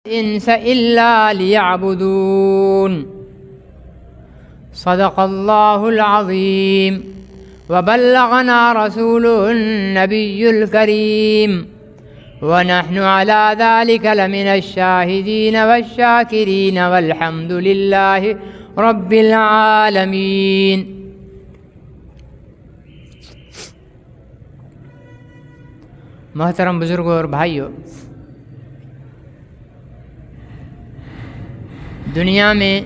الإنس إلا ليعبدون صدق الله العظيم وبلغنا رسوله النبي الكريم ونحن على ذلك لمن الشاهدين والشاكرين والحمد لله رب العالمين۔ محترم بزرگوں اور بھائیوں، دنیا میں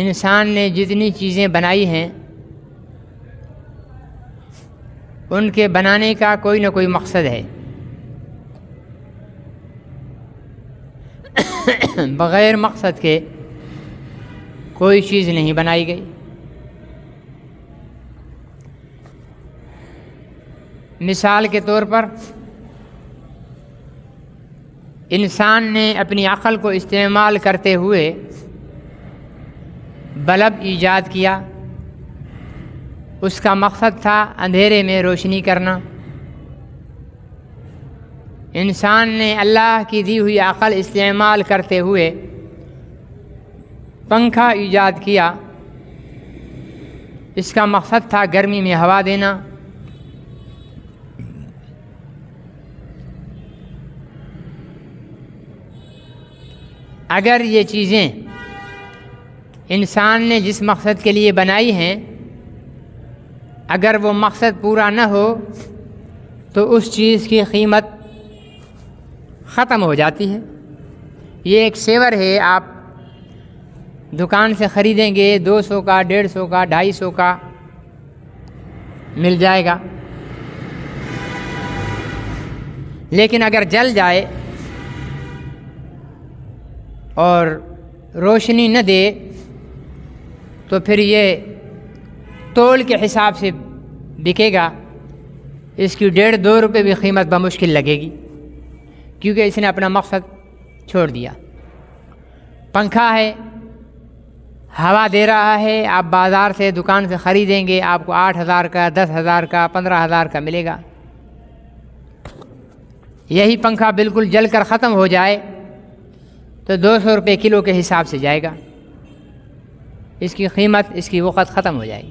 انسان نے جتنی چیزیں بنائی ہیں ان کے بنانے کا کوئی نہ کوئی مقصد ہے۔ بغیر مقصد کے کوئی چیز نہیں بنائی گئی۔ مثال کے طور پر انسان نے اپنی عقل کو استعمال کرتے ہوئے بلب ایجاد کیا۔ اس کا مقصد تھا اندھیرے میں روشنی کرنا۔ انسان نے اللہ کی دی ہوئی عقل استعمال کرتے ہوئے پنکھا ایجاد کیا۔ اس کا مقصد تھا گرمی میں ہوا دینا۔ اگر یہ چیزیں انسان نے جس مقصد کے لیے بنائی ہیں، اگر وہ مقصد پورا نہ ہو تو اس چیز کی قیمت ختم ہو جاتی ہے۔ یہ ایک سیور ہے، آپ دکان سے خریدیں گے 200 کا، 150 کا، 250 کا مل جائے گا، لیکن اگر جل جائے اور روشنی نہ دے تو پھر یہ تول کے حساب سے بکے گا۔ اس کی 1.5-2 روپے بھی قیمت بمشکل لگے گی، کیونکہ اس نے اپنا مقصد چھوڑ دیا۔ پنکھا ہے، ہوا دے رہا ہے، آپ بازار سے دکان سے خریدیں گے، آپ کو 8,000 کا، 10,000 کا، 15,000 کا ملے گا۔ یہی پنکھا بالکل جل کر ختم ہو جائے تو 200 روپے کلو کے حساب سے جائے گا۔ اس کی قیمت، اس کی وقت ختم ہو جائے گی۔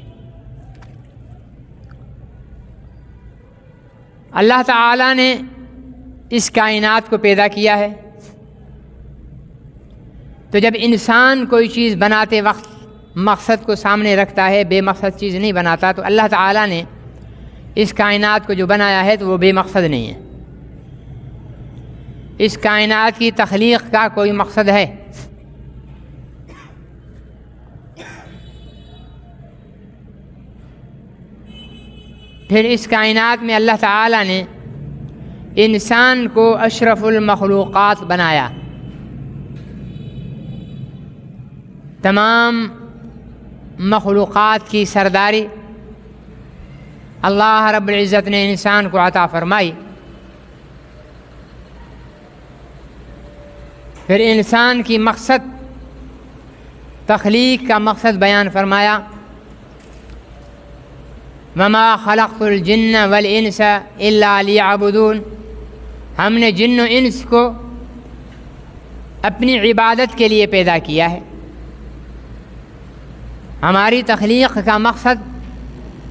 اللہ تعالیٰ نے اس کائنات کو پیدا کیا ہے، تو جب انسان کوئی چیز بناتے وقت مقصد کو سامنے رکھتا ہے، بے مقصد چیز نہیں بناتا، تو اللہ تعالیٰ نے اس کائنات کو جو بنایا ہے تو وہ بے مقصد نہیں ہے۔ اس کائنات کی تخلیق کا کوئی مقصد ہے۔ پھر اس کائنات میں اللہ تعالیٰ نے انسان کو اشرف المخلوقات بنایا۔ تمام مخلوقات کی سرداری اللہ رب العزت نے انسان کو عطا فرمائی۔ پھر انسان کی مقصد، تخلیق کا مقصد بیان فرمایا۔ وما خلقت الجن والانس الا ليعبدون۔ ہم نے جن و انس کو اپنی عبادت کے لیے پیدا کیا ہے۔ ہماری تخلیق کا مقصد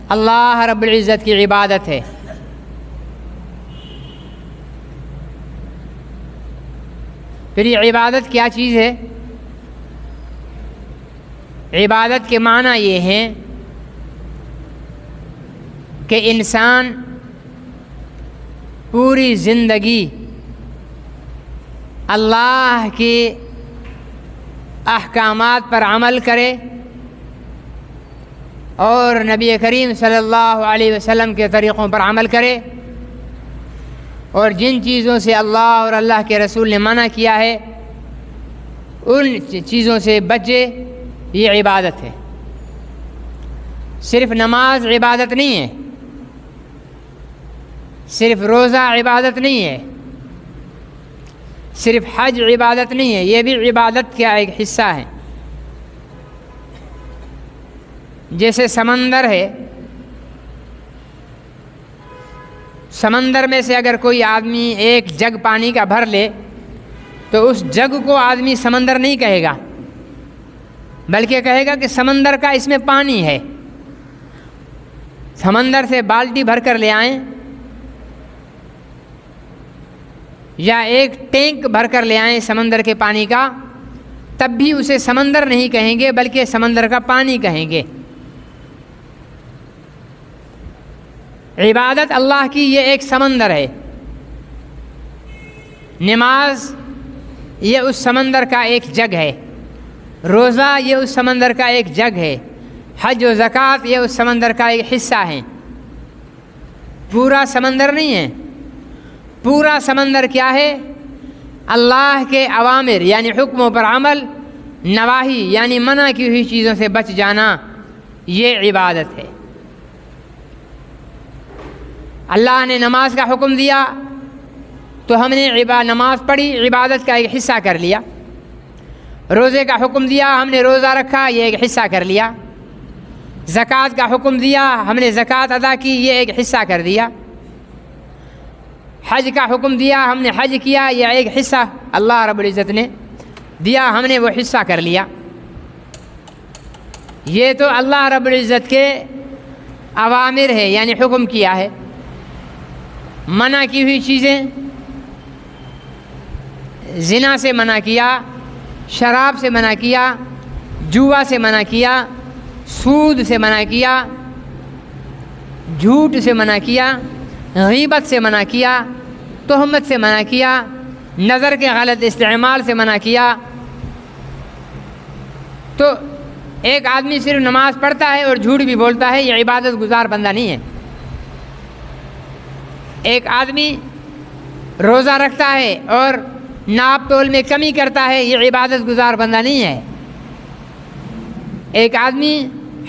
اللہ رب العزت کی عبادت ہے۔ پھر یہ عبادت کیا چیز ہے؟ عبادت کے معنی یہ ہیں کہ انسان پوری زندگی اللہ کے احکامات پر عمل کرے اور نبی کریم صلی اللہ علیہ وسلم کے طریقوں پر عمل کرے، اور جن چیزوں سے اللہ اور اللہ کے رسول نے منع کیا ہے ان چیزوں سے بچے۔ یہ عبادت ہے۔ صرف نماز عبادت نہیں ہے، صرف روزہ عبادت نہیں ہے، صرف حج عبادت نہیں ہے، یہ بھی عبادت کا ایک حصہ ہے۔ جیسے سمندر ہے، سمندر میں سے اگر کوئی آدمی ایک جگ پانی کا بھر لے تو اس جگ کو آدمی سمندر نہیں کہے گا، بلکہ کہے گا کہ سمندر کا اس میں پانی ہے۔ سمندر سے بالٹی بھر کر لے آئیں یا ایک ٹینک بھر کر لے آئیں سمندر کے پانی کا، تب بھی اسے سمندر نہیں کہیں گے بلکہ سمندر کا پانی کہیں گے۔ عبادت اللہ کی یہ ایک سمندر ہے، نماز یہ اس سمندر کا ایک جگ ہے، روزہ یہ اس سمندر کا ایک جگ ہے، حج و زکوٰۃ یہ اس سمندر کا ایک حصہ ہیں۔ پورا سمندر نہیں ہے، پورا سمندر کیا ہے؟ اللہ کے اوامر یعنی حکموں پر عمل، نواہی یعنی منع کی ہوئی چیزوں سے بچ جانا، یہ عبادت ہے۔ اللہ نے نماز کا حکم دیا تو ہم نے نماز پڑھی، عبادت کا ایک حصہ کر لیا۔ روزے کا حکم دیا، ہم نے روزہ رکھا، یہ ایک حصہ کر لیا۔ زکوٰۃ کا حکم دیا، ہم نے زکوٰۃ ادا کی، یہ ایک حصہ کر دیا۔ حج کا حکم دیا، ہم نے حج کیا، یہ ایک حصہ اللہ رب العزت نے دیا، ہم نے وہ حصہ کر لیا۔ یہ تو اللہ رب العزت کے اوامر ہے یعنی حکم کیا ہے۔ منع کی ہوئی چیزیں، زنا سے منع کیا، شراب سے منع کیا، جوا سے منع کیا، سود سے منع کیا، جھوٹ سے منع کیا، غیبت سے منع کیا، تہمت سے منع کیا، نظر کے غلط استعمال سے منع کیا۔ تو ایک آدمی صرف نماز پڑھتا ہے اور جھوٹ بھی بولتا ہے، یہ عبادت گزار بندہ نہیں ہے۔ ایک آدمی روزہ رکھتا ہے اور ناپ تول میں کمی کرتا ہے، یہ عبادت گزار بندہ نہیں ہے۔ ایک آدمی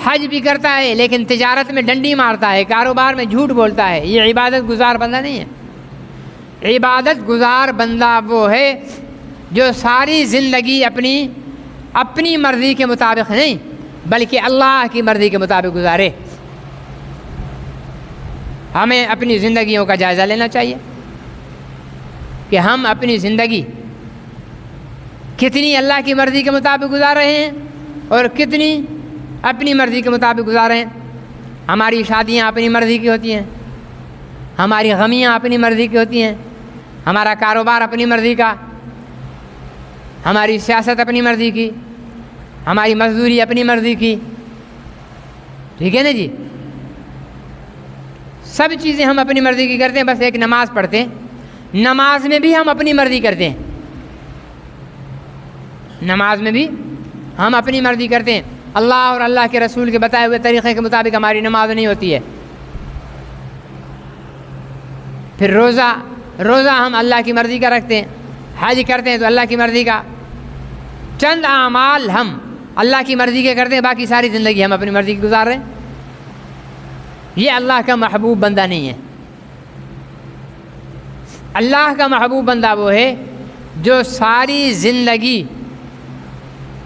حج بھی کرتا ہے لیکن تجارت میں ڈنڈی مارتا ہے، کاروبار میں جھوٹ بولتا ہے، یہ عبادت گزار بندہ نہیں ہے۔ عبادت گزار بندہ وہ ہے جو ساری زندگی اپنی مرضی کے مطابق نہیں بلکہ اللہ کی مرضی کے مطابق گزارے۔ ہمیں اپنی زندگیوں کا جائزہ لینا چاہیے کہ ہم اپنی زندگی کتنی اللہ کی مرضی کے مطابق گزار رہے ہیں اور کتنی اپنی مرضی کے مطابق گزار رہے ہیں۔ ہماری شادیاں اپنی مرضی کی ہوتی ہیں، ہماری غمیاں اپنی مرضی کی ہوتی ہیں، ہمارا کاروبار اپنی مرضی کا، ہماری سیاست اپنی مرضی کی، ہماری مزدوری اپنی مرضی کی، ٹھیک ہے نا جی؟ سب چیزیں ہم اپنی مرضی کی کرتے ہیں، بس ایک نماز پڑھتے ہیں، نماز میں بھی ہم اپنی مرضی کرتے ہیں، نماز میں بھی ہم اپنی مرضی کرتے ہیں۔ اللہ اور اللہ کے رسول کے بتائے ہوئے طریقے کے مطابق ہماری نماز نہیں ہوتی ہے۔ پھر روزہ ہم اللہ کی مرضی کا رکھتے ہیں، حج کرتے ہیں تو اللہ کی مرضی کا، چند اعمال ہم اللہ کی مرضی کے کرتے ہیں، باقی ساری زندگی ہم اپنی مرضی کی گزار رہے ہیں۔ یہ اللہ کا محبوب بندہ نہیں ہے۔ اللہ کا محبوب بندہ وہ ہے جو ساری زندگی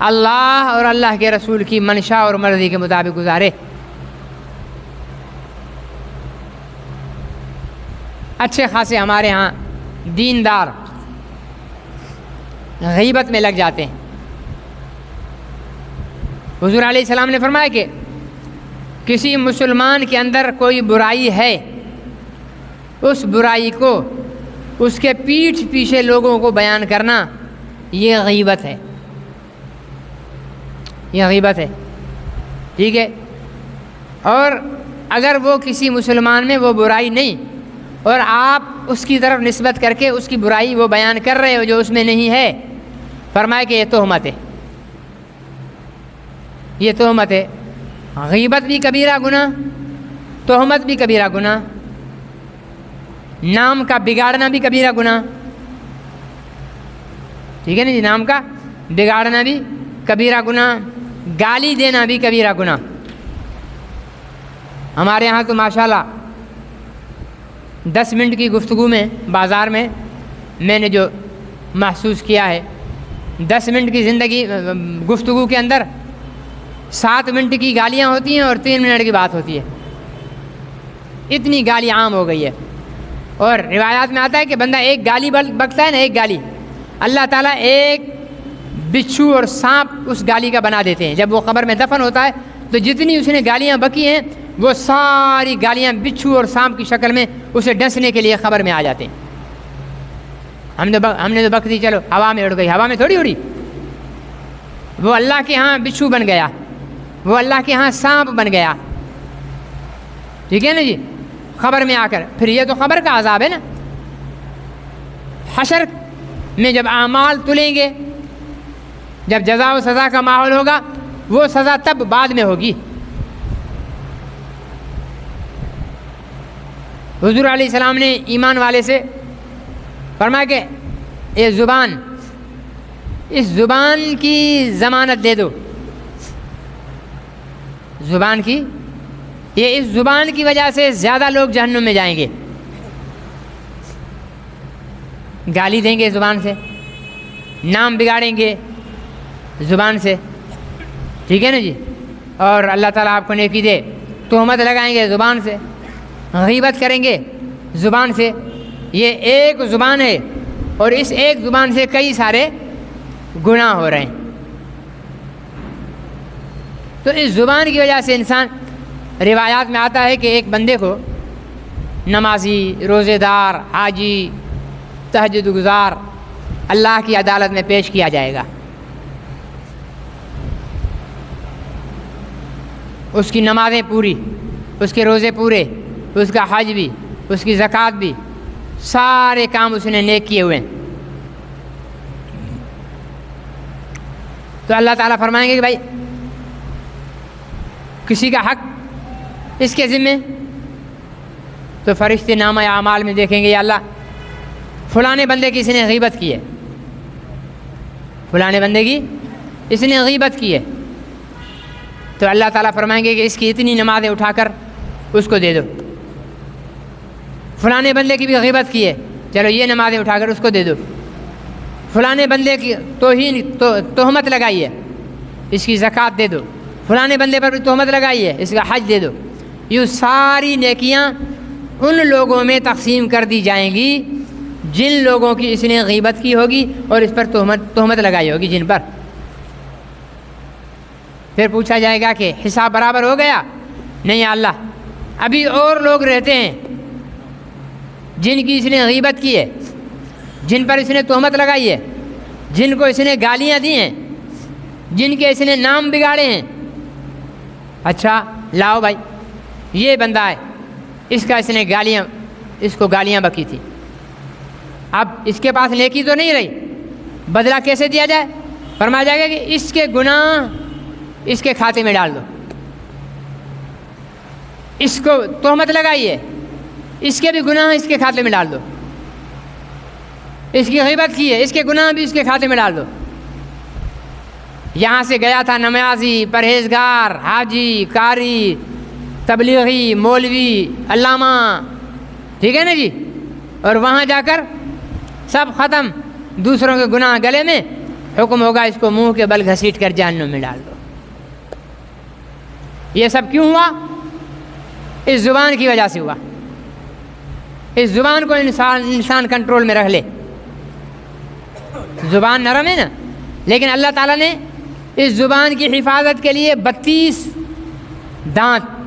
اللہ اور اللہ کے رسول کی منشا اور مرضی کے مطابق گزارے۔ اچھے خاصے ہمارے ہاں دیندار غیبت میں لگ جاتے ہیں۔ حضور علیہ السلام نے فرمایا کہ کسی مسلمان کے اندر کوئی برائی ہے، اس برائی کو اس کے پیٹھ پیچھے لوگوں کو بیان کرنا، یہ غیبت ہے، یہ غیبت ہے، ٹھیک ہے؟ اور اگر وہ کسی مسلمان میں وہ برائی نہیں اور آپ اس کی طرف نسبت کر کے اس کی برائی وہ بیان کر رہے ہو جو اس میں نہیں ہے، فرمایا کہ یہ تہمت ہے، یہ تہمت ہے۔ غیبت بھی کبیرہ گناہ، تہمت بھی کبیرہ گناہ، نام کا بگاڑنا بھی کبیرہ گناہ، ٹھیک ہے نا جی؟ نام کا بگاڑنا بھی کبیرہ گناہ، گالی دینا بھی کبیرہ گناہ۔ ہمارے ہاں تو ماشاءاللہ 10 منٹ کی گفتگو میں بازار میں نے جو محسوس کیا ہے، 10 منٹ کی گفتگو کے اندر 7 منٹ کی گالیاں ہوتی ہیں اور 3 منٹ کی بات ہوتی ہے۔ اتنی گالی عام ہو گئی ہے۔ اور روایات میں آتا ہے کہ بندہ ایک گالی بکتا ہے نا، ایک گالی، اللہ تعالیٰ ایک بچھو اور سانپ اس گالی کا بنا دیتے ہیں. جب وہ قبر میں دفن ہوتا ہے تو جتنی اس نے گالیاں بکی ہیں وہ ساری گالیاں بچھو اور سانپ کی شکل میں اسے ڈسنے کے لیے قبر میں آ جاتے ہیں. ہم نے تو بک دی، چلو ہوا میں اڑ گئی، ہوا میں تھوڑی اڑی، وہ اللہ کے ہاں بچھو بن گیا، وہ اللہ کے ہاں سانپ بن گیا. ٹھیک ہے نا جی. قبر میں آ کر پھر یہ تو قبر کا عذاب ہے نا. حشر میں جب اعمال تلیں گے، جب جزا و سزا کا ماحول ہوگا، وہ سزا تب بعد میں ہوگی. حضور علیہ السلام نے ایمان والے سے فرمایا کہ یہ زبان، اس زبان کی ضمانت دے دو، زبان کی، یہ اس زبان کی وجہ سے زیادہ لوگ جہنم میں جائیں گے. گالی دیں گے زبان سے، نام بگاڑیں گے زبان سے. ٹھیک ہے نا جی. اور اللہ تعالیٰ آپ کو نیکی دے، تہمت لگائیں گے زبان سے، غیبت کریں گے زبان سے. یہ ایک زبان ہے اور اس ایک زبان سے کئی سارے گناہ ہو رہے ہیں. تو اس زبان کی وجہ سے انسان، روایات میں آتا ہے کہ ایک بندے کو نمازی، روزے دار، حاجی، تہجد گزار اللہ کی عدالت میں پیش کیا جائے گا. اس کی نمازیں پوری، اس کے روزے پورے، اس کا حج بھی، اس کی زکوٰۃ بھی، سارے کام اس نے نیک کیے ہوئے ہیں. تو اللہ تعالیٰ فرمائیں گے کہ بھائی کسی کا حق اس کے ذمے، تو فرشتے نامہ اعمال میں دیکھیں گے یا اللہ فلانے بندے کی اس نے غیبت کی ہے، فلانے بندے کی اس نے غیبت کی ہے. تو اللہ تعالیٰ فرمائیں گے کہ اس کی اتنی نمازیں اٹھا کر اس کو دے دو. فلانے بندے کی بھی غیبت کی ہے، چلو یہ نمازیں اٹھا کر اس کو دے دو. فلانے بندے کی تہمت لگائی ہے، اس کی زکوٰۃ دے دو. فلانے بندے پر بھی تہمت لگائی ہے، اس کا حج دے دو. یہ ساری نیکیاں ان لوگوں میں تقسیم کر دی جائیں گی جن لوگوں کی اس نے غیبت کی ہوگی اور اس پر تہمت لگائی ہوگی جن پر. پھر پوچھا جائے گا کہ حساب برابر ہو گیا؟ نہیں اللہ، ابھی اور لوگ رہتے ہیں جن کی اس نے غیبت کی ہے، جن پر اس نے تہمت لگائی ہے، جن کو اس نے گالیاں دی ہیں، جن کے اس نے نام بگاڑے ہیں. اچھا لاؤ بھائی، یہ بندہ ہے، اس کا اس کو گالیاں بکی تھی. اب اس کے پاس نیکی تو نہیں رہی، بدلہ کیسے دیا جائے؟ فرمایا جائے گا کہ اس کے گناہ اس کے کھاتے میں ڈال دو. اس کو تہمت لگائی ہے، اس کے بھی گناہ اس کے کھاتے میں ڈال دو. اس کی غیبت کی ہے، اس کے گناہ بھی اس کے کھاتے میں ڈال دو. یہاں سے گیا تھا نمازی، پرہیزگار، حاجی، قاری، تبلیغی، مولوی، علامہ، ٹھیک ہے نا جی، اور وہاں جا کر سب ختم، دوسروں کے گناہ گلے میں، حکم ہوگا اس کو منہ کے بل گھسیٹ کر جہنم میں ڈال دو. یہ سب کیوں ہوا؟ اس زبان کی وجہ سے ہوا. اس زبان کو انسان کنٹرول میں رکھ لے. زبان نرم ہے نا، لیکن اللہ تعالیٰ نے اس زبان کی حفاظت کے لیے 32 دانت،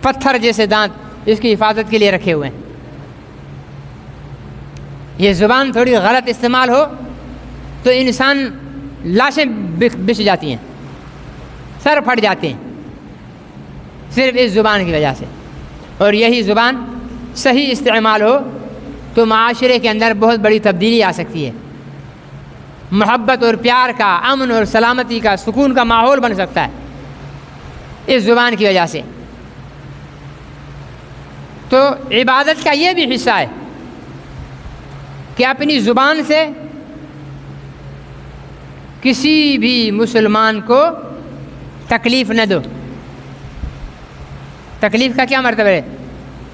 پتھر جیسے دانت اس کی حفاظت کے لیے رکھے ہوئے ہیں. یہ زبان تھوڑی غلط استعمال ہو تو انسان لاشیں بچ جاتی ہیں، سر پھٹ جاتے ہیں صرف اس زبان کی وجہ سے. اور یہی زبان صحیح استعمال ہو تو معاشرے کے اندر بہت بڑی تبدیلی آ سکتی ہے. محبت اور پیار کا، امن اور سلامتی کا، سکون کا ماحول بن سکتا ہے اس زبان کی وجہ سے. تو عبادت کا یہ بھی حصہ ہے کہ اپنی زبان سے کسی بھی مسلمان کو تکلیف نہ دو. تکلیف کا کیا مرتبہ ہے؟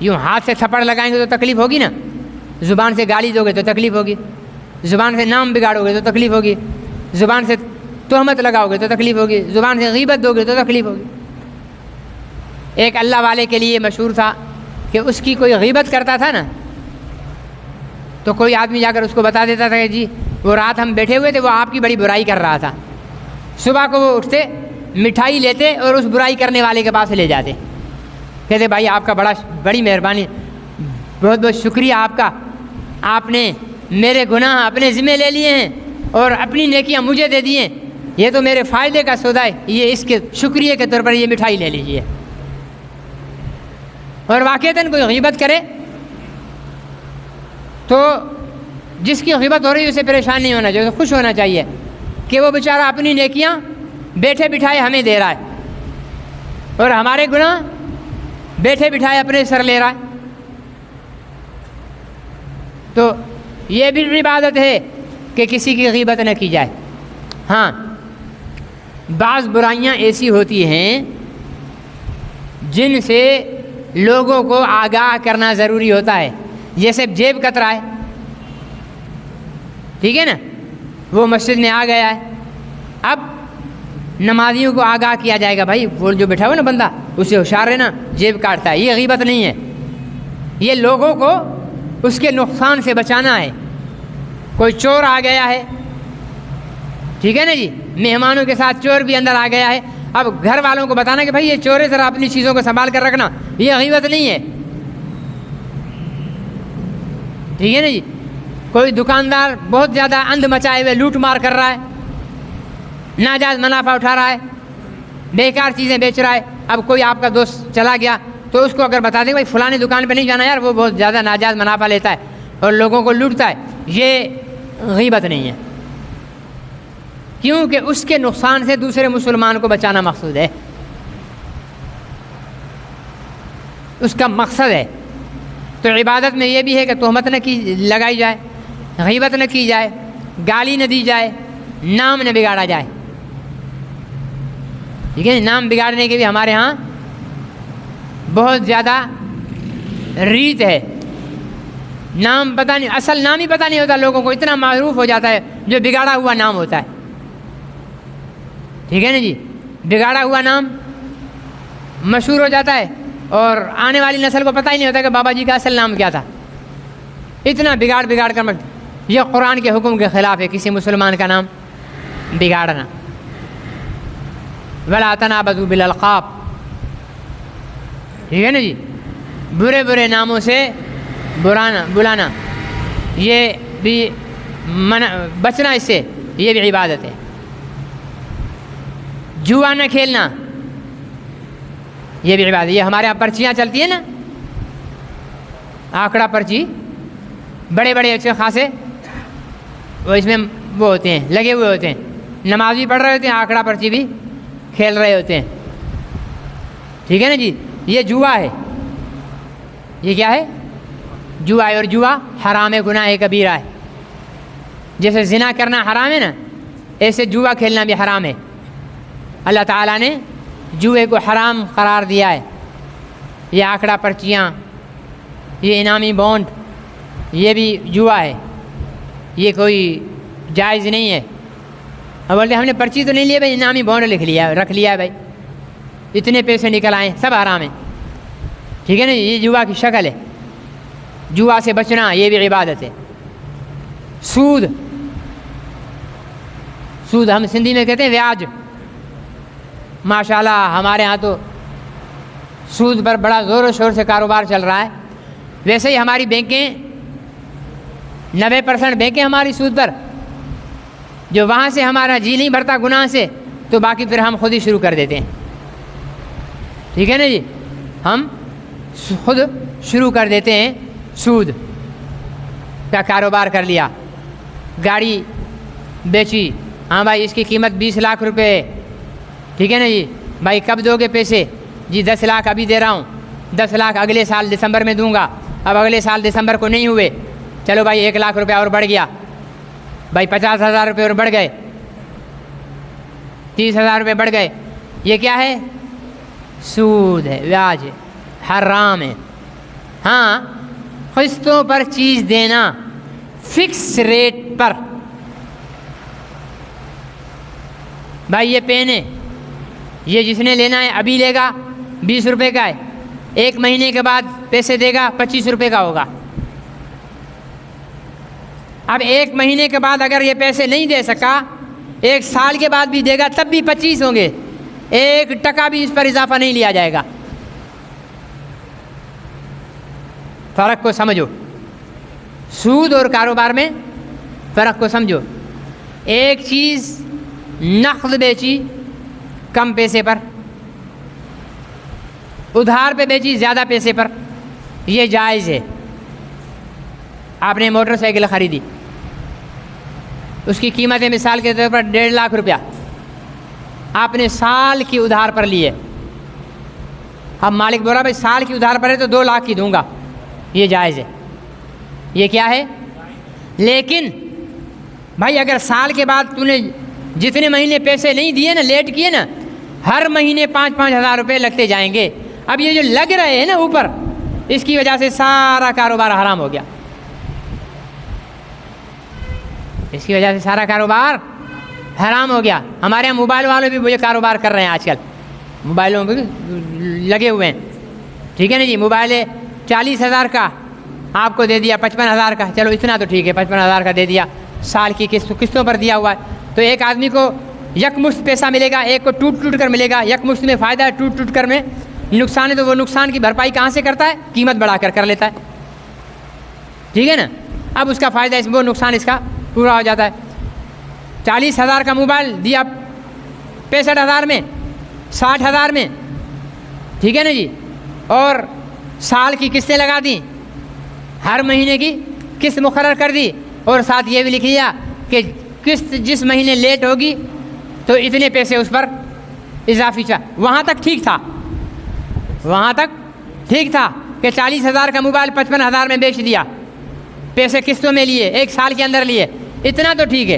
یوں ہاتھ سے تھپڑ لگائیں گے تو تکلیف ہوگی نا، زبان سے گالی دو گے تو تکلیف ہوگی، زبان سے نام بگاڑو گے تو تکلیف ہوگی، زبان سے تہمت لگاؤ گے تو تکلیف ہوگی، زبان سے غیبت دو گے تو تکلیف ہوگی. ایک اللہ والے کے لیے مشہور تھا کہ اس کی کوئی غیبت کرتا تھا نا تو کوئی آدمی جا کر اس کو بتا دیتا تھا کہ جی وہ رات ہم بیٹھے ہوئے تھے، وہ آپ کی بڑی برائی کر رہا تھا. صبح کو وہ اٹھتے، مٹھائی لیتے اور اس برائی کرنے والے کے پاس لے جاتے، کہتے بھائی آپ کا بڑی مہربانی، بہت بہت شکریہ آپ کا، آپ نے میرے گناہ اپنے ذمہ لے لیے ہیں اور اپنی نیکیاں مجھے دے دی ہیں، یہ تو میرے فائدے کا سودا ہے، یہ اس کے شکریہ کے طور پر یہ مٹھائی لے لیجیے. اور واقعتاً کوئی غیبت کرے تو جس کی غیبت ہو رہی ہے اسے پریشان نہیں ہونا چاہیے، خوش ہونا چاہیے کہ وہ بیچارہ اپنی نیکیاں بیٹھے بٹھائے ہمیں دے رہا ہے اور ہمارے گناہ بیٹھے بٹھائے اپنے سر لے رہا ہے. تو یہ بھی عبادت ہے کہ کسی کی غیبت نہ کی جائے. ہاں بعض برائیاں ایسی ہوتی ہیں جن سے لوگوں کو آگاہ کرنا ضروری ہوتا ہے، جیسے جیب کترا ہے، ٹھیک ہے نا، وہ مسجد میں آ گیا ہے، اب نمازیوں کو آگاہ کیا جائے گا بھائی وہ جو بیٹھا ہوا نا بندہ اسے ہوشیار ہے نا، جیب کاٹتا ہے. یہ غیبت نہیں ہے، یہ لوگوں کو اس کے نقصان سے بچانا ہے. کوئی چور آ گیا ہے، ٹھیک ہے نا جی، مہمانوں کے ساتھ چور بھی اندر آ گیا ہے، اب گھر والوں کو بتانا کہ بھائی یہ چور ہے، ذرا اپنی چیزوں کو سنبھال کر رکھنا، یہ غیبت نہیں ہے، ٹھیک ہے نا جی. کوئی دکاندار بہت زیادہ اندھ مچائے ہوئے لوٹ مار کر رہا ہے، ناجائز منافع اٹھا رہا ہے، بیکار چیزیں بیچ رہا ہے، اب کوئی آپ کا دوست چلا گیا تو اس کو اگر بتا دیں بھائی فلانی دکان پہ نہیں جانا یار، وہ بہت زیادہ ناجائز منافع لیتا ہے اور لوگوں کو لوٹتا ہے، یہ غیبت نہیں ہے، کیونکہ اس کے نقصان سے دوسرے مسلمان کو بچانا مقصود ہے، اس کا مقصد ہے. تو عبادت میں یہ بھی ہے کہ تہمت نہ کی لگائی جائے، غیبت نہ کی جائے، گالی نہ دی جائے، نام نہ بگاڑا جائے، ٹھیک ہے. نام بگاڑنے کے بھی ہمارے ہاں بہت زیادہ ریت ہے. نام پتہ نہیں، اصل نام ہی پتہ نہیں ہوتا لوگوں کو، اتنا معروف ہو جاتا ہے جو بگاڑا ہوا نام ہوتا ہے، ٹھیک ہے نا جی. بگاڑا ہوا نام مشہور ہو جاتا ہے اور آنے والی نسل کو پتہ ہی نہیں ہوتا کہ بابا جی کا اصل نام کیا تھا. اتنا بگاڑ کر یہ قرآن کے حکم کے خلاف ہے کسی مسلمان کا نام بگاڑنا. وَلَا تَنَابَزُوا بِالْأَلْقَابِ، ٹھیک ہے نا جی، برے ناموں سے بلانا، یہ بھی بچنا، اس سے یہ بھی عبادت ہے. جوا نہ کھیلنا یہ بھی عبادت. یہ ہمارے یہاں پرچیاں چلتی ہیں نا، آنکڑا پرچی، بڑے اچھے خاصے وہ اس میں وہ ہوتے ہیں، لگے ہوئے ہوتے ہیں، نماز بھی پڑھ رہے ہوتے ہیں، آنکڑا پرچی بھی کھیل رہے ہوتے ہیں، ٹھیک ہے نا جی. یہ جوا ہے، یہ کیا ہے؟ جوا ہے. اور جوا حرام ہے، گناہ کبیرہ ہے. جیسے زنا کرنا حرام ہے نا، ایسے جوا کھیلنا بھی حرام ہے. اللہ تعالیٰ نے جوئے کو حرام قرار دیا ہے. یہ آنکڑا پرچیاں، یہ انعامی بانڈ، یہ بھی جوا ہے، یہ کوئی جائز نہیں ہے. اب بولتے ہم نے پرچی تو نہیں لیا بھائی، انعامی بانڈ رکھ لیا ہے بھائی، اتنے پیسے نکل آئے، سب حرام ہیں، ٹھیک ہے نا. یہ جوا کی شکل ہے. جوا سے بچنا یہ بھی عبادت ہے. سود ہم سندھی میں کہتے ہیں ویاج. ماشاءاللہ ہمارے ہاں تو سود پر بڑا زور و شور سے کاروبار چل رہا ہے. ویسے ہی ہماری بینکیں 90% بینکیں ہماری سود پر، جو وہاں سے ہمارا جی نہیں بھرتا گناہ سے تو باقی پھر ہم خود ہی شروع کر دیتے ہیں، ٹھیک ہے نا جی. ہم خود شروع کر دیتے ہیں، سود کا کاروبار کر لیا. گاڑی بیچی، ہاں بھائی اس کی قیمت 20 لاکھ روپے ہے، ٹھیک ہے نا جی. بھائی کب دو گے پیسے؟ جی 10 لاکھ ابھی دے رہا ہوں، 10 لاکھ اگلے سال دسمبر میں دوں گا. اب اگلے سال دسمبر کو نہیں ہوئے، چلو بھائی 1 لاکھ روپے اور بڑھ گیا، بھائی 50,000 روپے اور بڑھ گئے، 30,000 روپے بڑھ گئے. یہ کیا ہے؟ سود ہے، بیاج ہے، حرام ہے. ہاں قسطوں پر چیز دینا، فکس ریٹ پر. بھائی یہ پین ہے، یہ جس نے لینا ہے ابھی لے گا، 20 روپے کا ہے، 1 مہینے کے بعد پیسے دے گا 25 روپے کا ہوگا۔ اب 1 مہینے کے بعد اگر یہ پیسے نہیں دے سکا، 1 سال کے بعد بھی دے گا تب بھی 25 ہوں گے، 1 ٹکا بھی اس پر اضافہ نہیں لیا جائے گا۔ فرق کو سمجھو، سود اور کاروبار میں فرق کو سمجھو۔ ایک چیز نقد بیچی کم پیسے پر، ادھار پہ بیچی زیادہ پیسے پر، یہ جائز ہے۔ آپ نے موٹر سائیکل خریدی، اس کی قیمت ہے مثال کے طور پر 1.5 لاکھ روپیہ، آپ نے سال کی ادھار پر لی ہے۔ اب مالک بولا بھائی سال کی ادھار پر ہے تو 2 لاکھ کی دوں گا، یہ جائز ہے، یہ کیا ہے؟ لیکن بھائی اگر سال کے بعد تو نے جتنے مہینے پیسے نہیں دیے نا، لیٹ کیے نا، ہر مہینے 5-5 ہزار روپے لگتے جائیں گے۔ اب یہ جو لگ رہے ہیں نا اوپر، اس کی وجہ سے سارا کاروبار حرام ہو گیا، اس کی وجہ سے سارا کاروبار حرام ہو گیا۔ ہمارے یہاں موبائل والے بھی یہ کاروبار کر رہے ہیں، آج کل موبائلوں پہ لگے ہوئے ہیں، ٹھیک ہے نا جی۔ موبائل 40,000 کا آپ کو دے دیا 55,000 کا، چلو اتنا تو ٹھیک ہے، 55,000 کا دے دیا، سال کی قسطوں پر دیا ہوا ہے، تو ایک آدمی کو یکمشت پیسہ ملے گا، ایک کو ٹوٹ ٹوٹ کر ملے گا۔ یکمشت میں فائدہ ہے، ٹوٹ ٹوٹ کر میں نقصان ہے، تو وہ نقصان کی بھرپائی کہاں سے کرتا ہے؟ قیمت بڑھا کر لیتا ہے، ٹھیک ہے نا۔ اب اس کا فائدہ وہ نقصان اس کا پورا ہو جاتا ہے۔ 40,000 کا موبائل دیا 65,000 میں، 60,000 میں، ٹھیک ہے نا جی، اور سال کی قسطیں لگا دیں، ہر مہینے کی قسط مقرر کر دی، اور ساتھ یہ بھی لکھ دیا کہ قسط جس مہینے لیٹ ہوگی تو اتنے پیسے اس پر اضافی وہاں تک ٹھیک تھا، وہاں تک ٹھیک تھا کہ 40,000 کا موبائل 55,000 میں بیچ دیا، پیسے قسطوں میں لیے، 1 سال کے اندر لیے، اتنا تو ٹھیک ہے۔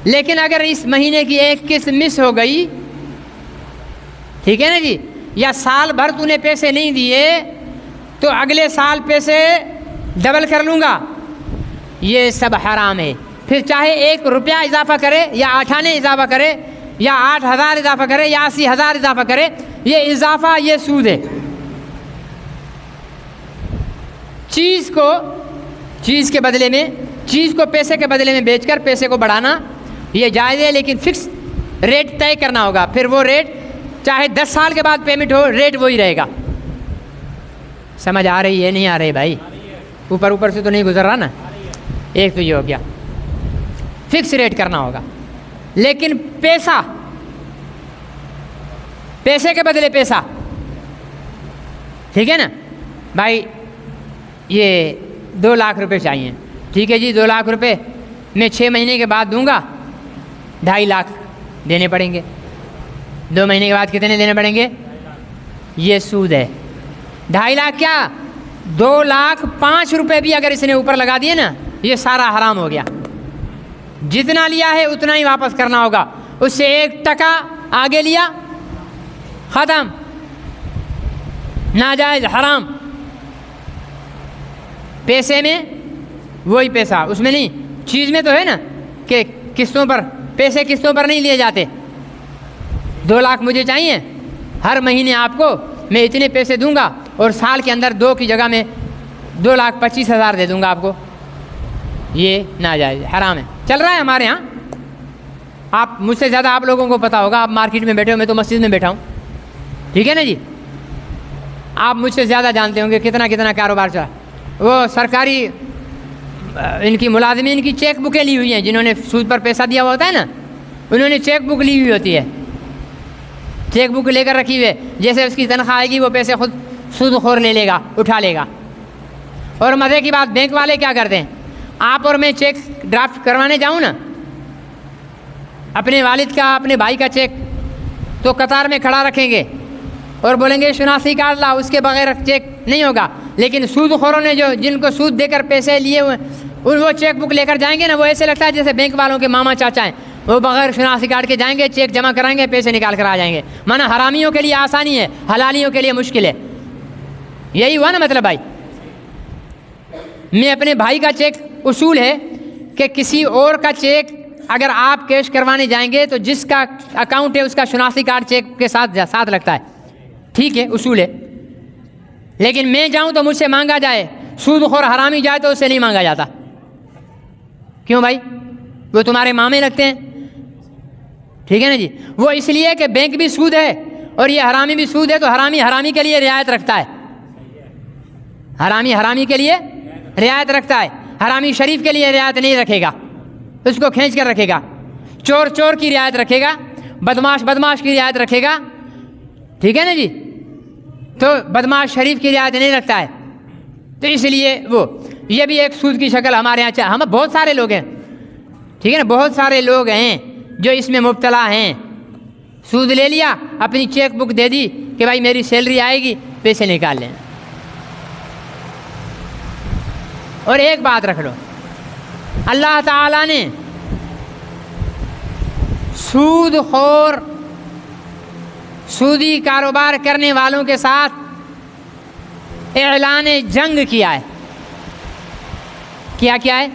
لیکن اگر اس مہینے کی ایک قسط مس ہو گئی، ٹھیک ہے نا جی، یا سال بھر تو نے پیسے نہیں دیے تو اگلے سال پیسے ڈبل کر لوں گا، یہ سب حرام ہے۔ پھر چاہے 1 روپیہ اضافہ کرے یا 8 آنے اضافہ کرے یا 8,000 اضافہ کرے یا 80,000 اضافہ کرے، یہ اضافہ یہ سود ہے۔ چیز کے بدلے میں، چیز کو پیسے کے بدلے میں بیچ کر پیسے کو بڑھانا یہ جائز ہے، لیکن فکس ریٹ طے کرنا ہوگا، پھر وہ ریٹ چاہے 10 سال کے بعد پیمنٹ ہو، ریٹ وہی رہے گا۔ سمجھ آ رہی ہے نہیں آ رہی بھائی؟ اوپر سے تو نہیں گزر رہا نا؟ ایک تو یہ ہو گیا، فکس ریٹ کرنا ہوگا۔ لیکن پیسے کے بدلے پیسہ، ٹھیک ہے نا بھائی، یہ 2 لاکھ روپے چاہیے، ٹھیک ہے جی، 2 لاکھ روپے میں 6 مہینے کے بعد دوں گا، 2.5 لاکھ دینے پڑیں گے۔ 2 مہینے کے بعد کتنے دینے پڑیں گے؟ یہ سود ہے۔ 2.5 لاکھ کیا، 2,05,000 روپے بھی اگر اس نے اوپر لگا دیے نا، یہ سارا حرام ہو گیا۔ جتنا لیا ہے اتنا ہی واپس کرنا ہوگا، اس سے 1 ٹکا آگے لیا، ختم، ناجائز، حرام۔ پیسے میں وہی پیسہ، اس میں نہیں، چیز میں تو ہے نا کہ قسطوں پر، پیسے قسطوں پر نہیں لیے جاتے۔ 2 لاکھ مجھے چاہیے، ہر مہینے آپ کو میں اتنے پیسے دوں گا، اور سال کے اندر 2 کی جگہ میں 2,25,000 دے دوں گا آپ کو، یہ ناجائز، حرام ہے، چل رہا ہے ہمارے ہاں۔ آپ مجھ سے زیادہ آپ لوگوں کو پتہ ہوگا، آپ مارکیٹ میں بیٹھے ہو، میں تو مسجد میں بیٹھا ہوں، ٹھیک ہے نا جی، آپ مجھ سے زیادہ جانتے ہوں گے کتنا کاروبار چلا۔ وہ سرکاری ان کی ملازمین کی چیک بکیں لی ہوئی ہیں، جنہوں نے سود پر پیسہ دیا ہوا ہوتا ہے نا، انہوں نے چیک بک لی ہوئی ہوتی ہے، چیک بک لے کر رکھی ہوئے، جیسے اس کی تنخواہ آئے گی وہ پیسے خود سود خور لے لے گا، اٹھا لے گا۔ اور مزے کی بات، بینک والے کیا کرتے ہیں، آپ اور میں چیک ڈرافٹ کروانے جاؤں نا، اپنے والد کا، اپنے بھائی کا چیک، تو قطار میں کھڑا رکھیں گے اور بولیں گے شناختی کارڈ لا، اس کے بغیر چیک نہیں ہوگا۔ لیکن سود خوروں نے جن کو سود دے کر پیسے لیے ہوئے، وہ چیک بک لے کر جائیں گے نا، وہ ایسے لگتا ہے جیسے بینک والوں کے ماما چاچا ہیں، وہ بغیر شناختی کارڈ کے جائیں گے، چیک جمع کرائیں گے، پیسے نکال کر آ جائیں گے۔ مانا حرامیوں کے لیے آسانی ہے، حلالیوں کے لیے مشکل ہے، یہی ہوا نا مطلب بھائی۔ میں اپنے بھائی کا چیک، اصول ہے کہ کسی اور کا چیک اگر آپ کیش کروانے جائیں گے تو جس کا اکاؤنٹ ہے اس کا شناختی کارڈ چیک کے ساتھ لگتا ہے، ٹھیک ہے، اصول ہے۔ لیکن میں جاؤں تو مجھ سے مانگا جائے، سود خور حرامی جائے تو اس سے نہیں مانگا جاتا. کیوں بھائی؟ وہ تمہارے مامے لگتے ہیں. ٹھیک ہے نا جی. وہ اس لیے کہ بینک بھی سود ہے اور یہ حرامی بھی سود ہے، تو حرامی کے لیے رعایت رکھتا ہے. حرامی کے لیے رعایت رکھتا ہے. حرامی شریف کے لیے رعایت نہیں رکھے گا، اس کو کھینچ کر رکھے گا. چور کی رعایت رکھے گا، بدماش کی رعایت رکھے گا. ٹھیک ہے نا جی. تو بدماش شریف کی رعایت نہیں رکھتا ہے. تو اس لیے یہ بھی ایک سود کی شکل ہمارے یہاں ہم بہت سارے لوگ ہیں. ٹھیک ہے نا، بہت سارے لوگ ہیں جو اس میں مبتلا ہیں. سود لے لیا، اپنی چیک بک دے دی کہ بھائی میری سیلری آئے گی، پیسے نکال لیں. اور ایک بات رکھ لو، اللہ تعالیٰ نے سود خور سودی کاروبار کرنے والوں کے ساتھ اعلان جنگ کیا ہے. کیا ہے؟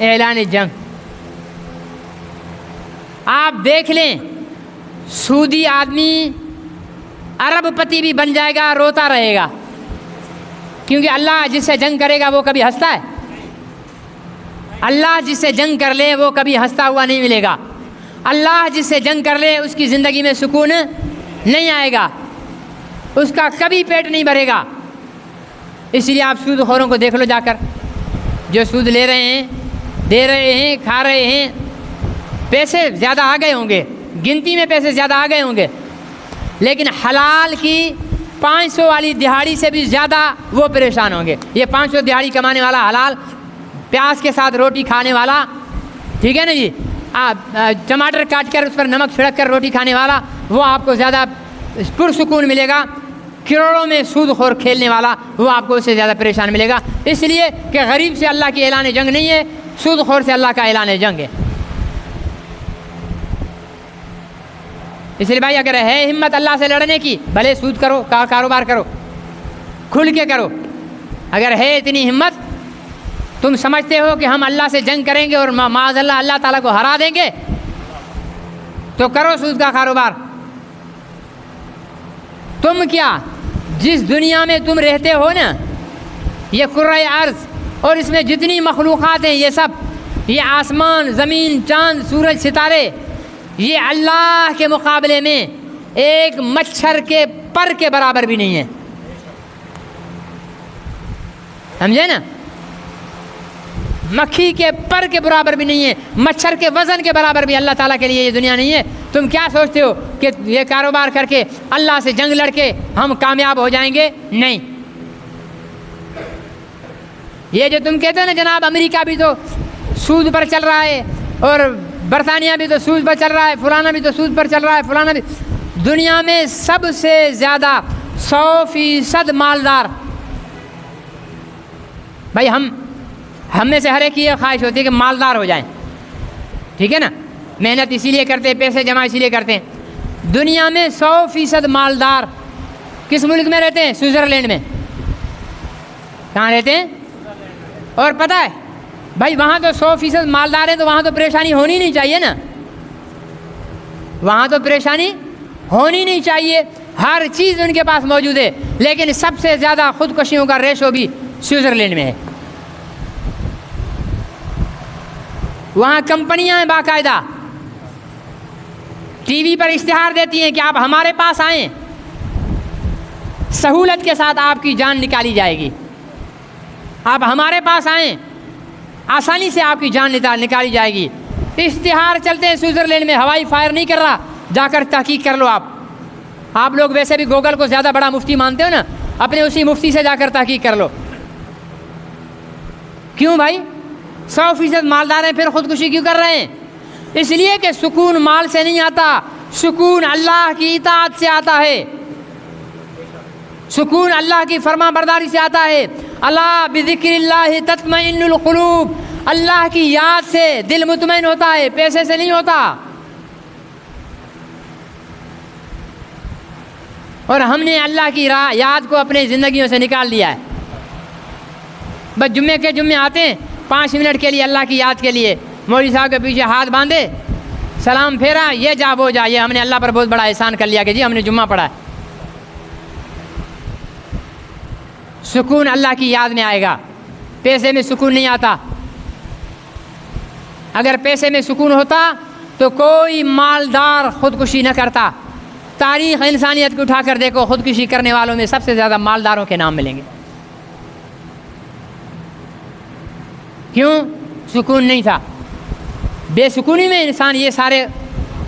اعلان جنگ. آپ دیکھ لیں، سودی آدمی ارب پتی بھی بن جائے گا، روتا رہے گا، کیونکہ اللہ جس سے جنگ کرے گا وہ کبھی ہنستا ہے؟ اللہ جس سے جنگ کر لے وہ کبھی ہنستا ہوا نہیں ملے گا. اللہ جس سے جنگ کر لے اس کی زندگی میں سکون نہیں آئے گا، اس کا کبھی پیٹ نہیں بھرے گا. اس لیے آپ سود خوروں کو دیکھ لو جا کر، جو سود لے رہے ہیں، دے رہے ہیں، کھا رہے ہیں. پیسے زیادہ آ گئے ہوں گے، گنتی میں پیسے زیادہ آ گئے ہوں گے، لیکن حلال کی 500 والی دہاڑی سے بھی زیادہ وہ پریشان ہوں گے. یہ 500 دہاڑی کمانے والا، حلال پیاز کے ساتھ روٹی کھانے والا، ٹھیک ہے نا جی، ٹماٹر کاٹ کر اس پر نمک چھڑک کر روٹی کھانے والا، وہ آپ کو زیادہ پرسکون ملے گا. کروڑوں میں سود خور کھیلنے والا، وہ آپ کو اس سے زیادہ پریشان ملے گا. اس لیے کہ غریب سے اللہ کی اعلان جنگ نہیں ہے، سود خور سے اللہ کا اعلان جنگ ہے. اس لیے بھائی اگر ہے ہمت اللہ سے لڑنے کی، بھلے سود کرو، کاروبار کرو، کھل کے کرو. اگر ہے اتنی ہمت، تم سمجھتے ہو کہ ہم اللہ سے جنگ کریں گے اور معاذ اللہ اللہ تعالیٰ کو ہرا دیں گے، تو کرو سود کا کاروبار. تم کیا، جس دنیا میں تم رہتے ہو نا، یہ کرۂ ارض اور اس میں جتنی مخلوقات ہیں، یہ سب، یہ آسمان، زمین، چاند، سورج، ستارے، یہ اللہ کے مقابلے میں ایک مچھر کے پر کے برابر بھی نہیں ہے. سمجھے نا؟ مکھی کے پر کے برابر بھی نہیں ہے، مچھر کے وزن کے برابر بھی اللہ تعالیٰ کے لیے یہ دنیا نہیں ہے. تم کیا سوچتے ہو کہ یہ کاروبار کر کے اللہ سے جنگ لڑ کے ہم کامیاب ہو جائیں گے؟ نہیں. یہ جو تم کہتے ہو نا جناب امریکہ بھی تو سود پر چل رہا ہے اور برطانیہ بھی تو سود پر چل رہا ہے، فلانا بھی تو سود پر چل رہا ہے، فلانا بھی، دنیا میں سب سے زیادہ 100% مالدار، بھائی ہم میں سے ہر ایک کی یہ خواہش ہوتی ہے کہ مالدار ہو جائیں. ٹھیک ہے نا؟ محنت اسی لیے کرتے ہیں، پیسے جمع اسی لیے کرتے ہیں. دنیا میں 100% مالدار کس ملک میں رہتے ہیں؟ سوئٹزرلینڈ میں. کہاں رہتے ہیں؟ اور پتہ ہے بھائی وہاں تو 100% مالدار ہیں، تو وہاں تو پریشانی ہونی نہیں چاہیے نا. وہاں تو پریشانی ہونی نہیں چاہیے، ہر چیز ان کے پاس موجود ہے. لیکن سب سے زیادہ خودکشیوں کا ریشو بھی سوئٹزرلینڈ میں ہے. وہاں کمپنیاں ہیں باقاعدہ، ٹی وی پر اشتہار دیتی ہیں کہ آپ ہمارے پاس آئیں، سہولت کے ساتھ آپ کی جان نکالی جائے گی. آپ ہمارے پاس آئیں، آسانی سے آپ کی جان نکالی جائے گی. اشتہار چلتے ہیں سوئٹزرلینڈ میں. ہوائی فائر نہیں کر رہا، جا کر تحقیق کر لو. آپ لوگ ویسے بھی گوگل کو زیادہ بڑا مفتی مانتے ہو نا، اپنے اسی مفتی سے جا کر تحقیق کر لو. کیوں بھائی؟ 100% مالدار ہیں، پھر خودکشی کیوں کر رہے ہیں؟ اس لیے کہ سکون مال سے نہیں آتا، سکون اللہ کی اطاعت سے آتا ہے، سکون اللہ کی فرما برداری سے آتا ہے. اللہ بذکر اللہ تطمئن القلوب، اللہ کی یاد سے دل مطمئن ہوتا ہے، پیسے سے نہیں ہوتا. اور ہم نے اللہ کی یاد کو اپنے زندگیوں سے نکال دیا ہے. بس جمعے کے جمعے آتے ہیں 5 منٹ کے لیے اللہ کی یاد کے لیے، مولوی صاحب کے پیچھے ہاتھ باندھے، سلام پھیرا، یہ جا وہ جا، یہ ہم نے اللہ پر بہت بڑا احسان کر لیا کہ جی ہم نے جمعہ پڑھا ہے. سکون اللہ کی یاد میں آئے گا، پیسے میں سکون نہیں آتا۔ اگر پیسے میں سکون ہوتا تو کوئی مالدار خودکشی نہ کرتا۔ تاریخ انسانیت کو اٹھا کر دیکھو، خودکشی کرنے والوں میں سب سے زیادہ مالداروں کے نام ملیں گے۔ کیوں؟ سکون نہیں تھا۔ بے سکونی میں انسان یہ سارے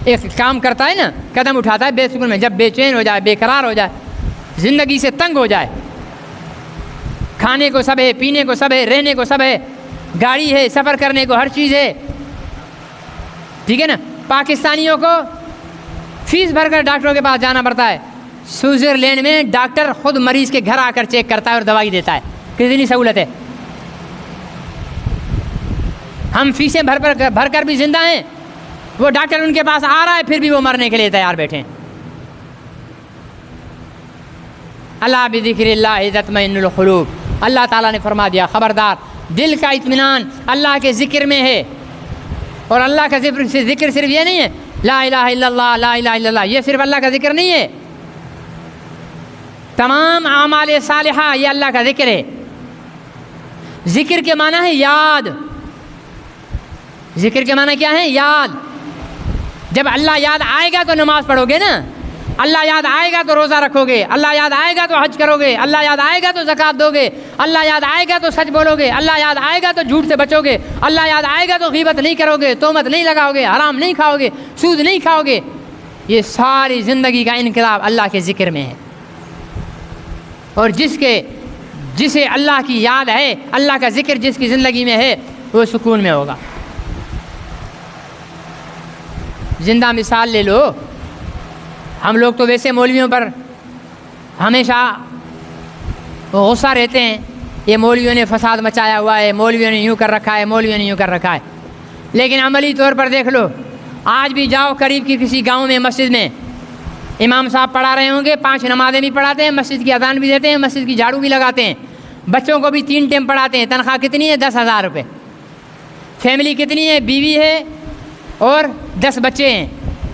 ایک کام کرتا ہے نا، قدم اٹھاتا ہے بے سکون میں۔ جب بے چین ہو جائے، بے قرار ہو جائے، زندگی سے تنگ ہو جائے، کھانے کو سب ہے، پینے کو سب ہے، رہنے کو سب ہے، گاڑی ہے، سفر کرنے کو ہر چیز ہے، ٹھیک ہے نا۔ پاکستانیوں کو فیس بھر کر ڈاکٹروں کے پاس جانا پڑتا ہے، سوئٹزرلینڈ میں ڈاکٹر خود مریض کے گھر آ کر چیک کرتا ہے اور دوائی دیتا ہے۔ کتنی سہولت ہے۔ ہم فیسیں بھر کر بھی زندہ ہیں، وہ ڈاکٹر ان کے پاس آ رہا ہے پھر بھی وہ مرنے کے لیے تیار بیٹھے ہیں۔ اللہ بذکر اللہ تطمئن القلوب، اللہ تعالیٰ نے فرما دیا خبردار، دل کا اطمینان اللہ کے ذکر میں ہے۔ اور اللہ کا ذکر صرف یہ نہیں ہے لا الہ الا اللہ، لا الہ الا اللہ، یہ صرف اللہ کا ذکر نہیں ہے، تمام اعمال صالحہ یہ اللہ کا ذکر ہے۔ ذکر کے معنی ہے یاد۔ ذکر کے معنی کیا ہے؟ یاد۔ جب اللہ یاد آئے گا تو نماز پڑھو گے نا، اللہ یاد آئے گا تو روزہ رکھو گے، اللہ یاد آئے گا تو حج کرو گے، اللہ یاد آئے گا تو زکوٰۃ دو گے، اللہ یاد آئے گا تو سچ بولو گے، اللہ یاد آئے گا تو جھوٹ سے بچو گے، اللہ یاد آئے گا تو غیبت نہیں کرو گے، تہمت نہیں لگاؤ گے، حرام نہیں کھاؤ گے، سود نہیں کھاؤ گے۔ یہ ساری زندگی کا انقلاب اللہ کے ذکر میں ہے۔ اور جسے اللہ کی یاد ہے، اللہ کا ذکر جس کی زندگی میں ہے، وہ سکون میں ہوگا۔ زندہ مثال لے لو، ہم لوگ تو ویسے مولویوں پر ہمیشہ غصہ رہتے ہیں، یہ مولویوں نے فساد مچایا ہوا ہے، مولویوں نے یوں کر رکھا ہے، مولویوں نے یوں کر رکھا ہے۔ لیکن عملی طور پر دیکھ لو، آج بھی جاؤ قریب کی کسی گاؤں میں مسجد میں، امام صاحب پڑھا رہے ہوں گے، 5 نمازیں بھی پڑھاتے ہیں، مسجد کی اذان بھی دیتے ہیں، مسجد کی جھاڑو بھی لگاتے ہیں، بچوں کو بھی 3 ٹائم پڑھاتے ہیں۔ تنخواہ کتنی ہے؟ 10,000 روپے۔ فیملی کتنی ہے؟ بیوی ہے اور 10 بچے ہیں،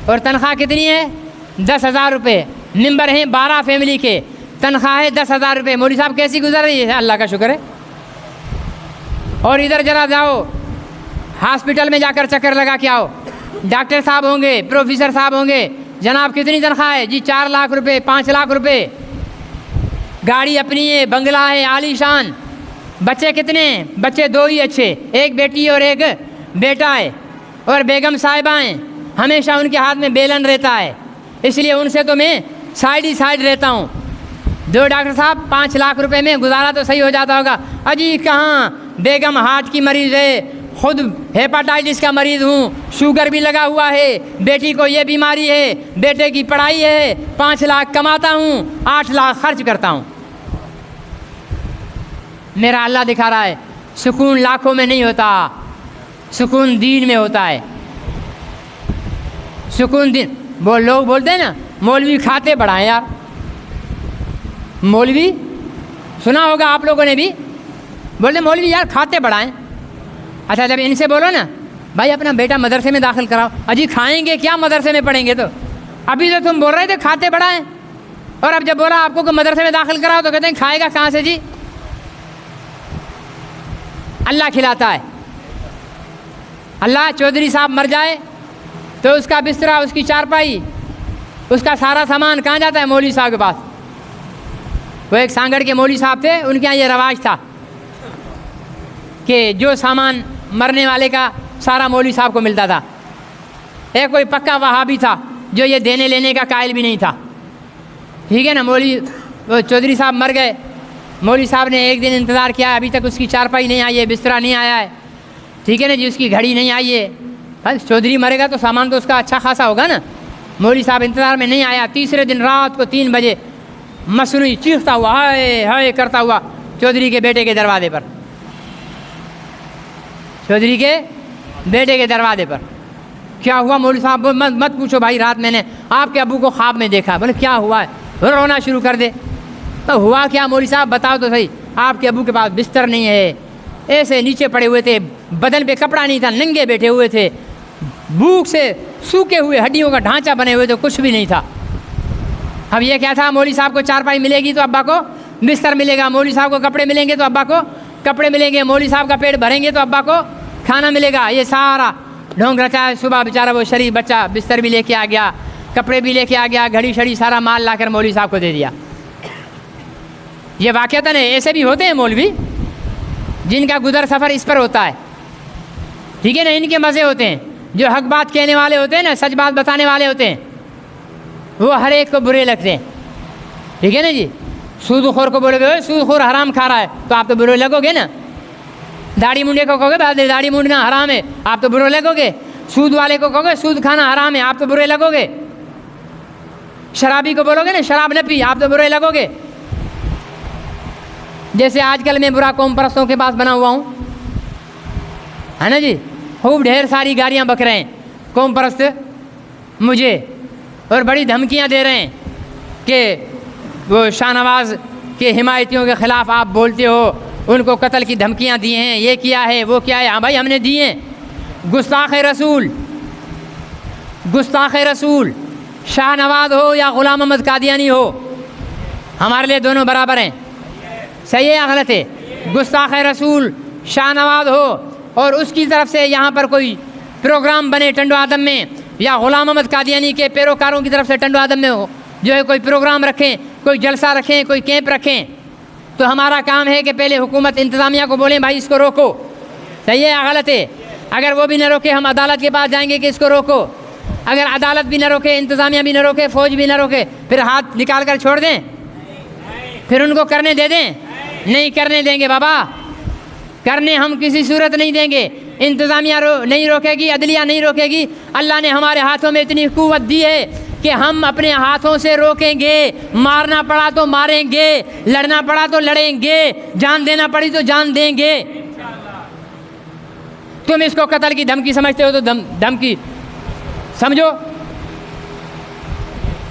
اور تنخواہ کتنی ہے؟ 10,000 روپے۔ ممبر ہیں 12 فیملی کے، تنخواہ ہے 10,000 روپے۔ مولوی صاحب کیسی گزر رہی ہے؟ اللہ کا شکر ہے۔ اور ادھر ذرا جاؤ، ہاسپٹل میں جا کر چکر لگا کے آؤ، ڈاکٹر صاحب ہوں گے، پروفیسر صاحب ہوں گے، جناب کتنی تنخواہ ہے؟ جی 4 لاکھ روپے، 5 لاکھ روپے، گاڑی اپنی ہے، بنگلہ ہے عالی شان۔ بچے کتنے ہیں؟ بچے 2 ہی اچھے، ایک بیٹی اور ایک بیٹا ہے، اور بیگم صاحبہ ہیں، ہمیشہ ان کے ہاتھ میں بیلن رہتا ہے، اس لیے ان سے تو میں سائڈ ہی سائڈ رہتا ہوں۔ 2 ڈاکٹر صاحب 5 لاکھ روپے میں گزارا تو صحیح ہو جاتا ہوگا۔ اجی کہاں، بیگم ہارٹ کی مریض ہے، خود ہیپاٹائٹس کا مریض ہوں، شوگر بھی لگا ہوا ہے، بیٹی کو یہ بیماری ہے، بیٹے کی پڑھائی ہے، 5 لاکھ کماتا ہوں، 8 لاکھ خرچ کرتا ہوں۔ میرا اللہ دکھا رہا ہے سکون لاکھوں میں نہیں ہوتا، سکون دین میں ہوتا ہے۔ سکون دین، وہ لوگ بولتے ہیں نا مولوی کھاتے بڑا ہے۔ یار مولوی سنا ہوگا آپ لوگوں نے بھی، بولتے مولوی یار کھاتے بڑا ہیں۔ اچھا جب ان سے بولو نا بھائی اپنا بیٹا مدرسے میں داخل کراؤ، اجی کھائیں گے کیا مدرسے میں پڑھیں گے؟ تو ابھی تو تم بول رہے تھے کھاتے بڑا ہیں، اور اب جب بولا آپ کو کہ مدرسے میں داخل کراؤ تو کہتے ہیں کھائے گا کہاں سے جی؟ اللہ کھلاتا ہے۔ اللہ چودھری صاحب مر جائے تو اس کا بسترا، اس کی چارپائی، اس کا سارا سامان کہاں جاتا ہے؟ مولوی صاحب کے پاس۔ وہ ایک سانگڑ کے مولوی صاحب تھے، ان کے یہاں یہ رواج تھا کہ جو سامان مرنے والے کا سارا مولوی صاحب کو ملتا تھا۔ ایک کوئی پکا وہابی تھا جو یہ دینے لینے کا قائل بھی نہیں تھا، ٹھیک ہے نا۔ وہ چودھری صاحب مر گئے، مولوی صاحب نے ایک دن انتظار کیا، ابھی تک اس کی چارپائی نہیں آئی ہے، بسترا نہیں آیا ہے، ٹھیک ہے نا جی، اس کی گھڑی نہیں آئی ہے۔ بس چودھری مرے گا تو سامان تو اس کا اچھا خاصا ہوگا نا۔ مولوی صاحب انتظار میں نہیں آیا، تیسرے دن رات کو 3 بجے مصنوعی چیختا ہوا، ہائے ہائے کرتا ہوا چودھری کے بیٹے کے دروازے پر، چودھری کے بیٹے کے دروازے پر۔ کیا ہوا مولوی صاحب؟ مت پوچھو بھائی، رات میں نے آپ کے ابو کو خواب میں دیکھا۔ بولے کیا ہوا ہے؟ رونا شروع کر دے۔ تو ہوا کیا مولوی صاحب بتاؤ تو صحیح۔ آپ کے ابو کے پاس بستر نہیں ہے، ایسے نیچے پڑے ہوئے تھے، بدن پہ کپڑا نہیں تھا، ننگے بیٹھے ہوئے تھے، بھوک سے سوکھے ہوئے ہڈیوں کا ڈھانچہ بنے ہوئے تھے، کچھ بھی نہیں تھا۔ اب یہ کیا تھا؟ مولوی صاحب کو چارپائی ملے گی تو ابا کو بستر ملے گا، مولوی صاحب کو کپڑے ملیں گے تو ابا کو کپڑے ملیں گے، مولوی صاحب کا پیٹ بھریں گے تو ابا کو کھانا ملے گا۔ یہ سارا ڈھونگ رچا ہے۔ صبح بیچارہ وہ شریف بچہ بستر بھی لے کے آ گیا، کپڑے بھی لے کے آ گیا، گھڑی شڑی سارا مال لا کر مولوی صاحب کو دے دیا۔ یہ واقعتاً ایسے بھی ہوتے ہیں مولوی جن کا گزر سفر اس پر ہوتا ہے، ٹھیک ہے نا، ان کے مزے ہوتے ہیں۔ جو حق بات کہنے والے ہوتے ہیں نا، سچ بات بتانے والے ہوتے ہیں، وہ ہر ایک کو برے لگتے ہیں، ٹھیک ہے نا جی۔ سود خور کو بولے گے سود خور حرام کھا رہا ہے تو آپ تو برے لگو گے نا۔ داڑھی منڈے کو کہو گے داڑھی منڈنا حرام ہے، آپ تو برے لگو گے۔ سود والے کو کہو گے سود کھانا حرام ہے، آپ تو برے لگو گے۔ شرابی کو بولو گے نا شراب نہ پی، آپ تو برے لگو گے۔ جیسے آج کل میں برا قوم پرستوں کے پاس بنا ہوا ہوں، ہے نا جی، خوب ڈھیر ساری گالیاں بک رہے ہیں قوم پرست مجھے، اور بڑی دھمکیاں دے رہے ہیں کہ وہ شاہ نواز کے حمایتیوں کے خلاف آپ بولتے ہو، ان کو قتل کی دھمکیاں دی ہیں، یہ کیا ہے وہ کیا ہے۔ ہاں بھائی ہم نے دی ہیں۔ گستاخ رسول، گستاخ رسول شاہ نواز ہو یا غلام احمد قادیانی ہو، ہمارے لیے دونوں برابر ہیں۔ صحیح ہے یا غلط ہے؟ گستاخ رسول شاہ نواز ہو اور اس کی طرف سے یہاں پر کوئی پروگرام بنے ٹنڈو آدم میں، یا غلام احمد قادیانی کے پیروکاروں کی طرف سے ٹنڈو آدم میں ہو جو ہے کوئی پروگرام رکھیں، کوئی جلسہ رکھیں، کوئی کیمپ رکھیں، تو ہمارا کام ہے کہ پہلے حکومت انتظامیہ کو بولیں بھائی اس کو روکو۔ صحیح ہے یا غلط ہے؟ اگر وہ بھی نہ روکے ہم عدالت کے پاس جائیں گے کہ اس کو روکو۔ اگر عدالت بھی نہ روکے، انتظامیہ بھی نہ روکے، فوج بھی نہ روکے، پھر ہاتھ نکال کر چھوڑ دیں؟ پھر ان کو کرنے دے دیں؟ نہیں کرنے دیں گے بابا، کرنے ہم کسی صورت نہیں دیں گے۔ انتظامیہ نہیں روکے گی، عدلیہ نہیں روکے گی۔ اللہ نے ہمارے ہاتھوں میں اتنی قوت دی ہے کہ ہم اپنے ہاتھوں سے روکیں گے، مارنا پڑا تو ماریں گے، لڑنا پڑا تو لڑیں گے، جان دینا پڑی تو جان دیں گے۔ تم اس کو قتل کی دھمکی سمجھتے ہو تو دھمکی سمجھو۔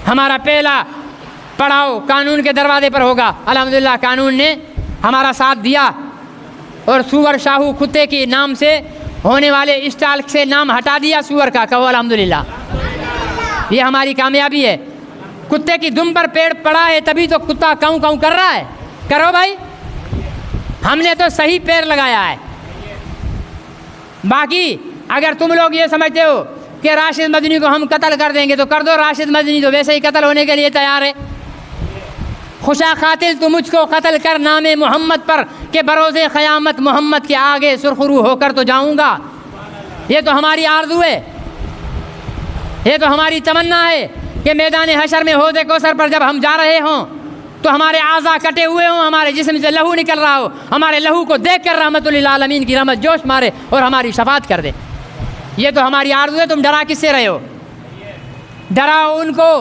ہمارا پہلا پڑاؤ قانون کے دروازے پر ہوگا۔ الحمدللہ قانون نے ہمارا ساتھ دیا اور سور شاہو کتے کے نام سے ہونے والے اسٹال سے نام ہٹا دیا سور کا، کہو الحمدللہ۔ یہ ہماری کامیابی ہے۔ کتے کی دم پر پیڑ پڑا ہے تبھی تو کتا کاؤں کاؤں کر رہا ہے۔ کرو بھائی، ہم نے تو صحیح پیڑ لگایا ہے۔ باقی اگر تم لوگ یہ سمجھتے ہو کہ راشد مدنی کو ہم قتل کر دیں گے تو کر دو، راشد مدنی تو ویسے ہی قتل ہونے کے لیے تیار ہے۔ خوشا قاتل تو مجھ کو قتل کر نام محمد پر کہ بروز قیامت محمد کے آگے سرخرو ہو کر تو جاؤں گا۔ یہ تو ہماری آرزو ہے، یہ تو ہماری تمنا ہے کہ میدان حشر میں حوض کوثر پر جب ہم جا رہے ہوں تو ہمارے اعضاء کٹے ہوئے ہوں، ہمارے جسم سے لہو نکل رہا ہو، ہمارے لہو کو دیکھ کر رحمت للعالمین کی رحمت جوش مارے اور ہماری شفاعت کر دے۔ یہ تو ہماری آرزو ہے۔ تم ڈرا کس سے رہے ہو؟ ڈراؤ ان کو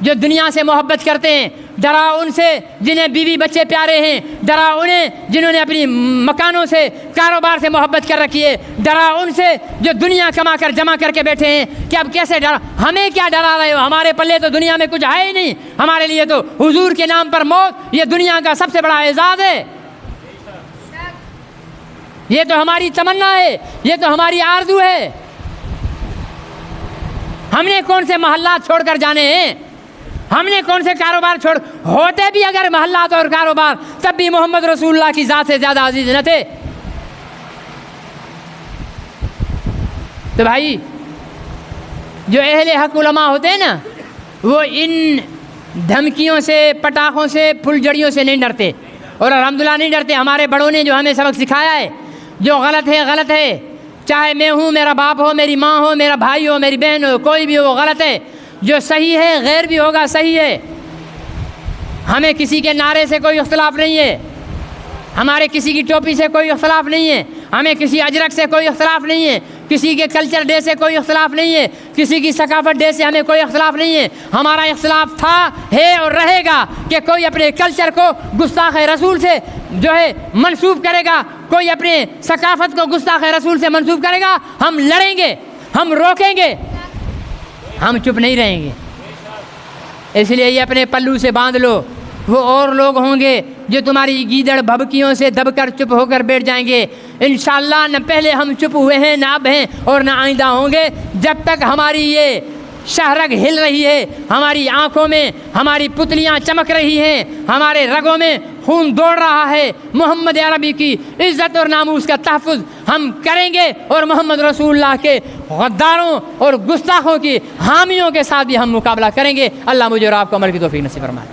جو دنیا سے محبت کرتے ہیں، ڈراؤ ان سے جنہیں بیوی بچے پیارے ہیں، ڈراؤ انہیں جنہوں نے اپنی مکانوں سے کاروبار سے محبت کر رکھی ہے، ڈراؤ ان سے جو دنیا کما کر جمع کر کے بیٹھے ہیں کہ اب کیسے ڈرا، ہمیں کیا ڈرا رہے ہو؟ ہمارے پلے تو دنیا میں کچھ ہے ہی نہیں، ہمارے لیے تو حضور کے نام پر موت یہ دنیا کا سب سے بڑا اعزاز ہے۔ یہ تو ہماری تمنا ہے، یہ تو ہماری آرزو ہے۔ ہم نے کون سے محلات چھوڑ کر جانے ہیں؟ ہم نے کون سے کاروبار چھوڑ، ہوتے بھی اگر محلات اور کاروبار تب بھی محمد رسول اللہ کی ذات سے زیادہ عزیز نہ تھے۔ تو بھائی جو اہل حق علماء ہوتے ہیں نا، وہ ان دھمکیوں سے، پٹاخوں سے، پھلجڑیوں سے نہیں ڈرتے، اور الحمدللہ نہیں ڈرتے۔ ہمارے بڑوں نے جو ہمیں سبق سکھایا ہے، جو غلط ہے غلط ہے، چاہے میں ہوں، میرا باپ ہو، میری ماں ہو، میرا بھائی ہو، میری بہن ہو، کوئی بھی ہو، غلط ہے۔ جو صحیح ہے غیر بھی ہوگا صحیح ہے۔ ہمیں کسی کے نعرے سے کوئی اختلاف نہیں ہے، ہمارے کسی کی ٹوپی سے کوئی اختلاف نہیں ہے، ہمیں کسی اجرک سے کوئی اختلاف نہیں ہے، کسی کے کلچر ڈے سے کوئی اختلاف نہیں ہے، کسی کی ثقافت ڈے سے ہمیں کوئی اختلاف نہیں ہے۔ ہمارا اختلاف تھا، ہے اور رہے گا کہ کوئی اپنے کلچر کو گستاخ رسول سے جو ہے منسوب کرے گا، کوئی اپنے ثقافت کو گستاخ رسول سے منسوب کرے گا، ہم لڑیں گے، ہم روکیں گے، ہم چپ نہیں رہیں گے۔ اس لیے یہ اپنے پلو سے باندھ لو، وہ اور لوگ ہوں گے جو تمہاری گیدڑ بھبکیوں سے دب کر چپ ہو کر بیٹھ جائیں گے۔ انشاءاللہ نہ پہلے ہم چپ ہوئے ہیں، نہ اب ہیں، اور نہ آئندہ ہوں گے۔ جب تک ہماری یہ شہرگ ہل رہی ہے، ہماری آنکھوں میں ہماری پتلیاں چمک رہی ہیں، ہمارے رگوں میں خون دوڑ رہا ہے، محمد عربی کی عزت اور ناموس کا تحفظ ہم کریں گے، اور محمد رسول اللہ کے غداروں اور گستاخوں کی حامیوں کے ساتھ بھی ہم مقابلہ کریں گے۔ اللہ مجھے اور آپ کو عمل کی توفیق نصیب فرمائے۔